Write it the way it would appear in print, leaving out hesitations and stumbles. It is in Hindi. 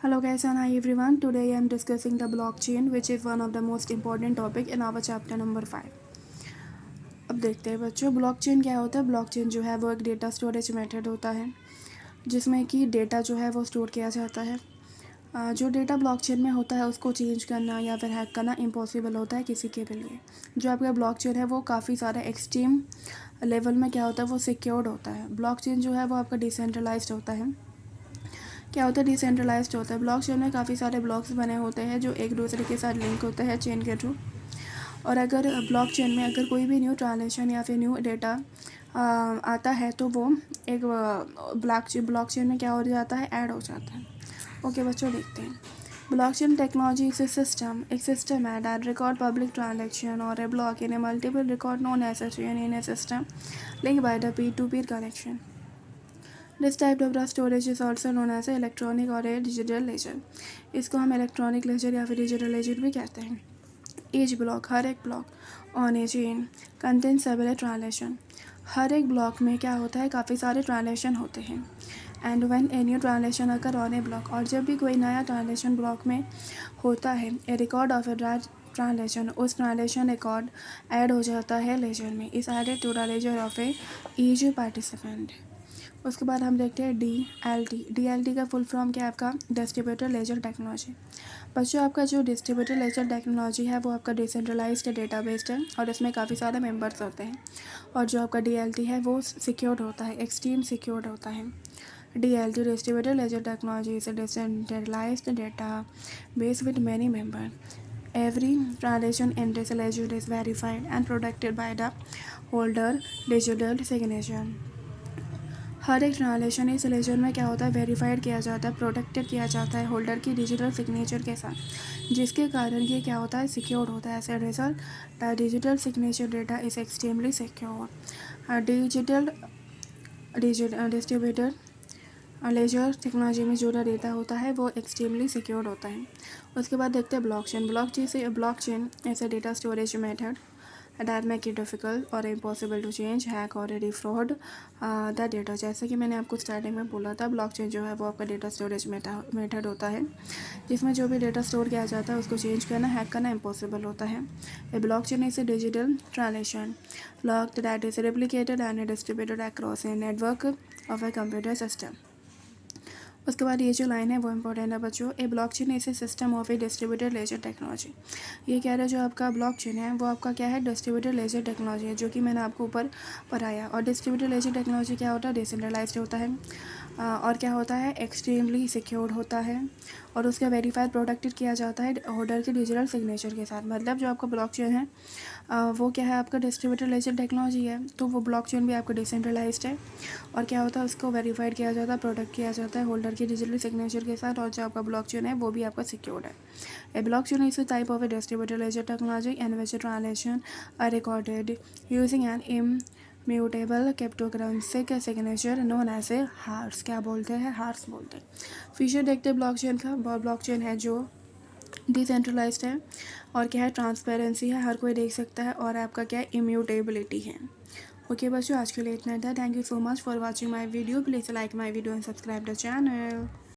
Hello guys and hi everyone. Today I am discussing the blockchain which is one of the most important topic in our chapter number 5. अब देखते हैं बच्चों ब्लॉकचेन क्या होता है। ब्लॉकचेन जो है वो एक डेटा स्टोरेज मेथड होता है जिसमें कि डेटा जो है वो स्टोर किया जाता है। जो डेटा ब्लॉकचेन में होता है उसको चेंज करना या फिर हैक करना इम्पॉसिबल होता है किसी के भी लिए। जो आपका ब्लॉकचेन है वो काफ़ी सारा एक्सट्रीम लेवल में क्या होता है वो सिक्योर्ड होता है। ब्लॉकचेन जो है वो आपका डिसेंट्रलाइज्ड होता है। क्या होता है डिसेंट्रलाइज्ड होता है। ब्लॉकचेन में काफ़ी सारे ब्लॉक्स बने होते हैं जो एक दूसरे के साथ लिंक होते हैं चेन के थ्रू। और अगर ब्लॉकचेन में अगर कोई भी न्यू ट्रांजेक्शन या फिर न्यू डेटा आता है तो वो एक ब्लॉकचेन में क्या हो जाता है ऐड हो जाता है। ओके बच्चों देखते हैं। ब्लॉकचेन टेक्नोलॉजी इज एक सिस्टम है दैट रिकॉर्ड पब्लिक ट्रांजेक्शन और a block in a multiple record known as a chain in a system link by the peer to peer connection. This type of the storage is also known as a electronic और ए डिजिटल लेजर। इसको हम इलेक्ट्रॉनिक लेजर या फिर डिजिटल लेजर भी कहते हैं। ईच ब्लॉक हर एक block on a chain contain several transaction. हर एक ब्लॉक में क्या होता है काफ़ी सारे ट्रांजेक्शन होते हैं। And when a new transaction occur on A block और जब भी कोई नया ट्रांजेक्शन ब्लॉक में होता है a record of a transaction उस ट्रांजेक्शन रिकॉर्ड ऐड हो जाता है लेजर में। Is added to the ledger of a each participant. उसके बाद हम देखते हैं डी एल टी का फुल फॉर्म क्या है आपका डिस्ट्रीब्यूटर लेजर टेक्नोलॉजी। बच्चों आपका जो डिस्ट्रीब्यूटर लेजर टेक्नोलॉजी है वो आपका डिसेंट्रलाइज्ड डेटाबेस है और इसमें काफ़ी सारे मेंबर्स होते हैं। और जो आपका डी है वो सिक्योर्ड होता है एक्सट्रीम सिक्योर्ड होता है। The distributor ledger technology is a decentralized data base with many member. Every transaction in this ledger is verified and protected by the holder digital signature। हर एक ट्रांजेक्शन इस लेजर में क्या होता है वेरीफाइड किया जाता है प्रोटेक्टेड किया जाता है होल्डर की डिजिटल सिग्नेचर के साथ जिसके कारण ये क्या होता है सिक्योर्ड होता है। As a result the digital signature data is extremely secure. Distributor ledger technology में जो डेटा होता है वो एक्सट्रीमली सिक्योर्ड होता है। उसके बाद देखते हैं ब्लॉकचेन ऐसे data storage method that make it difficult or impossible to change, hack or defraud the data। जैसे कि मैंने आपको स्टार्टिंग में बोला था ब्लॉकचेन जो है वो आपका डेटा स्टोरेज मेथड होता है जिसमें जो भी डेटा स्टोर किया जाता है उसको चेंज करना हैक करना इम्पॉसिबल होता है। A blockchain is a digital transaction lock that is replicated and distributed across a network of a computer system. उसके बाद ये जो लाइन है वो इंपॉर्टेंट है बच्चों। A blockchain is a system of a distributed ledger technology. ये कह रहा है जो आपका ब्लॉकचेन है वो आपका क्या है डिस्ट्रीब्यूटेड लेजर टेक्नोलॉजी है जो कि मैंने आपको ऊपर पढ़ाया। और डिस्ट्रीब्यूटेड लेजर टेक्नोलॉजी क्या होता है डिसेंट्रलाइज्ड होता है और क्या होता है एक्सट्रीमली सिक्योर्ड होता है और उसका वेरीफाइड प्रोटेक्टेड किया जाता है होल्डर के डिजिटल सिग्नेचर के साथ। मतलब जो आपका ब्लॉकचेन है वो क्या है आपका डिस्ट्रीब्यूटेड लेजर टेक्नोलॉजी है तो वो ब्लॉकचेन भी आपका डिसेंट्रलाइज्ड है और क्या होता है उसको वेरीफाइड किया जाता है प्रोटेक्ट किया जाता है होल्डर की डिजिटल सिग्नेचर के साथ। और जो आपका ब्लॉकचेन है वो भी आपका सिक्योर्ड है। A blockchain is a type of a distributed ledger technology in which transaction are recorded using an immutable cryptocurrency signature known as a hash. क्या बोलते हैं हार्स बोलते हैं। फीचर देखते हैं ब्लॉकचेन का। ब्लॉकचेन है जो डिसेंट्रलाइज्ड है और क्या है ट्रांसपेरेंसी है हर कोई देख सकता है और आपका क्या है इम्यूटेबिलिटी है। ओके बच्चों आज के लिए इतना था। Thank you so much for watching my video. Please like my video and subscribe the channel.